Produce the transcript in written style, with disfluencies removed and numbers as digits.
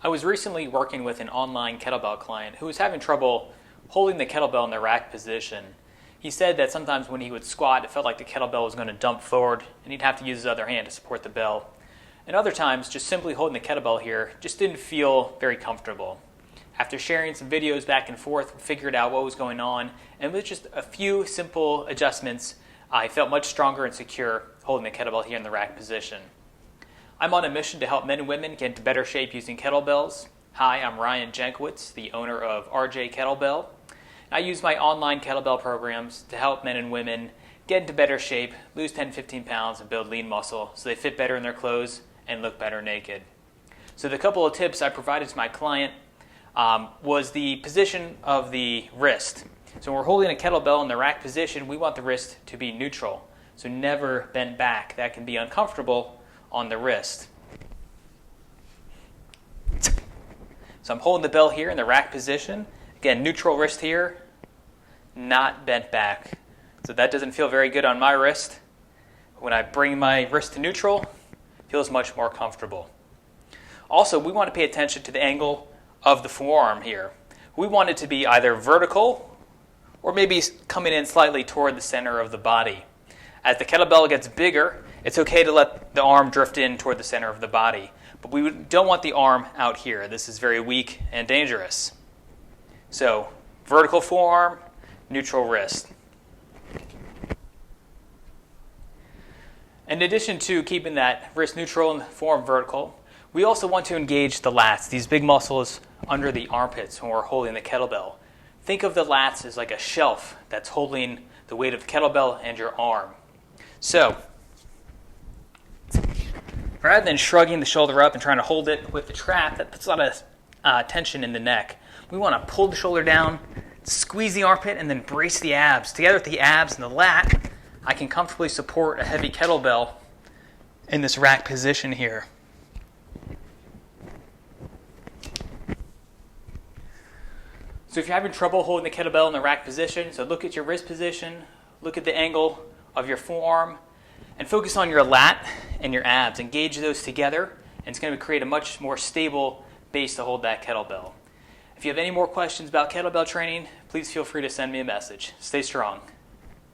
I was recently working with an online kettlebell client who was having trouble holding the kettlebell in the rack position. He said that sometimes when he would squat, it felt like the kettlebell was going to dump forward and he'd have to use his other hand to support the bell. And other times, just simply holding the kettlebell here just didn't feel very comfortable. After sharing some videos back and forth, we figured out what was going on, and with just a few simple adjustments, I felt much stronger and secure holding the kettlebell here in the rack position. I'm on a mission to help men and women get into better shape using kettlebells. Hi, I'm Ryan Jankowitz, the owner of RJ Kettlebell. I use my online kettlebell programs to help men and women get into better shape, lose 10-15 pounds, and build lean muscle so they fit better in their clothes and look better naked. So the couple of tips I provided to my client was the position of the wrist. So when we're holding a kettlebell in the rack position, we want the wrist to be neutral, so never bent back. That can be uncomfortable on the wrist. So I'm holding the bell here in the rack position. Again, neutral wrist here, not bent back. So that doesn't feel very good on my wrist. When I bring my wrist to neutral, it feels much more comfortable. Also, we want to pay attention to the angle of the forearm here. We want it to be either vertical or maybe coming in slightly toward the center of the body. As the kettlebell gets bigger, it's okay to let the arm drift in toward the center of the body. But we don't want the arm out here. This is very weak and dangerous. So, vertical forearm, neutral wrist. In addition to keeping that wrist neutral and forearm vertical, we also want to engage the lats, these big muscles under the armpits when we're holding the kettlebell. Think of the lats as like a shelf that's holding the weight of the kettlebell and your arm. So, rather than shrugging the shoulder up and trying to hold it with the trap, that puts a lot of tension in the neck. We want to pull the shoulder down, squeeze the armpit, and then brace the abs. Together with the abs and the lat, I can comfortably support a heavy kettlebell in this rack position here. So if you're having trouble holding the kettlebell in the rack position, so look at your wrist position, look at the angle of your forearm, and focus on your lat and your abs. Engage those together, and it's going to create a much more stable base to hold that kettlebell. If you have any more questions about kettlebell training, please feel free to send me a message. Stay strong.